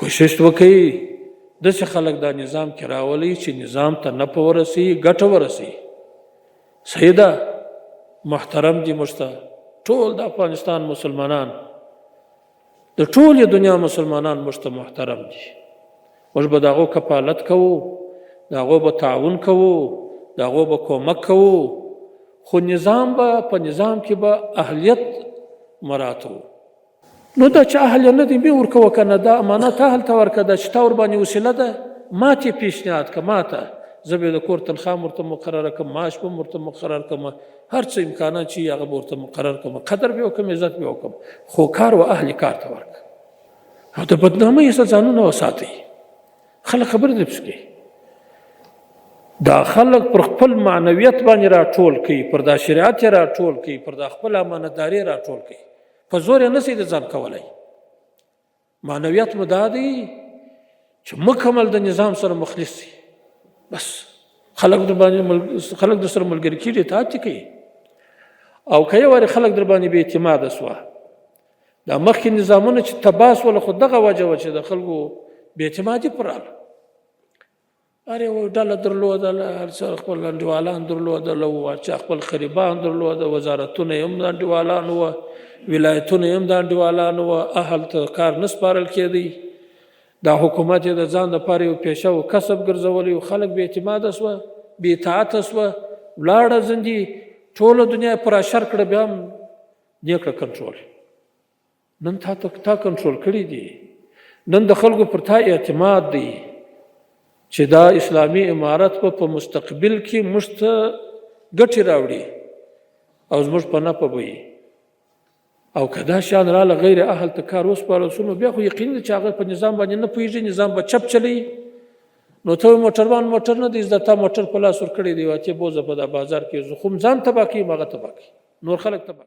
کوشش وکړي داسې خلک دا نظام کې راولي چې نظام ته نفع ورسي ګټه ورسي. صحیح ده محترم دي موږ ته ټول د افغانستان مسلمانان د ټولې دنیا مسلمانان موږ ته محترم دي. موږ به د هغو کفالت کوو، د هغو به تعاون کوو، د هغو به کومک کوو، خو نظام به په نظام کې به اهلیت مراعاتو. نو دا چې اهل نه دی مې ورکوه که نه دا امانت اهل ته ورکړه دا چې تا ورباندې وسیله ده ما ته یې پیشنهاد کړه ما ته زه به د کور تنخواه هم ورته مقرره کړم معاش به هم ورته مقرر کړم هر څه امکانات چې هغه به ورته مقرر کړم قدر به وکړم عزت به وکړم خو کار و اهل کار ته ورکړه. او د بدنامۍ څخه ځانونه وساتئ. خلک خبرې دې پسې کوي دا خلک پر خپل معنویت باندې راټول کوي پر دا شریعت یې راټول کوي پر دا خپل امانتداري راټول کوي په زور یې نشي د ځان کولی. معنویت مو دا دی چې مکمل د نظام سره مخلص شي بس خلک در سره ملګري کېږي اطاعت یې کوي. او که یو وارې خلک در باندې بې اعتماده سوه دا مخکې نظامونه چې تباه سوله خو دغه وجه وه چې د خلکو بې اعتمادي پر راغله. هر یو ډله درلودله هر څه خپل انډیوالان درلودله هر چا خپل قریبان درلوده وزارتونه یې هم د انډیوالانو وه ولایتونه یې هم د انډیوالانو وه اهل ته کار نه سپارل کېدی. دا حکومت یې د ځان لپاره یو پیشه او کسب ګرځولی و خلک بې اعتماده سوه بې اطاعته سوه ولاړه زندي ټوله دنیا یې پر اشر کړه بیا هم دې کړه کنټرول. نن تا کنټرول کړي دي نن د خلکو پر تا اعتماد دی چې دا اسلامي امارت په مستقبل کې موږ ته ګټې راوړي او زموږ په نفع به وي. او که دا شیان راله غیر اهل ته کار وسپارل شو نو بیا خو یقین دی چې هغه په نظام باندې نه پوهېږي نظام به چپ چلی. نو ته موټروان موټر نه دی زده تا موټر په لاس ورکړی دی واتې بوزه په دا بازار کې زه خو ځان تباه کړي هغه تباه کړي نور خلک تباه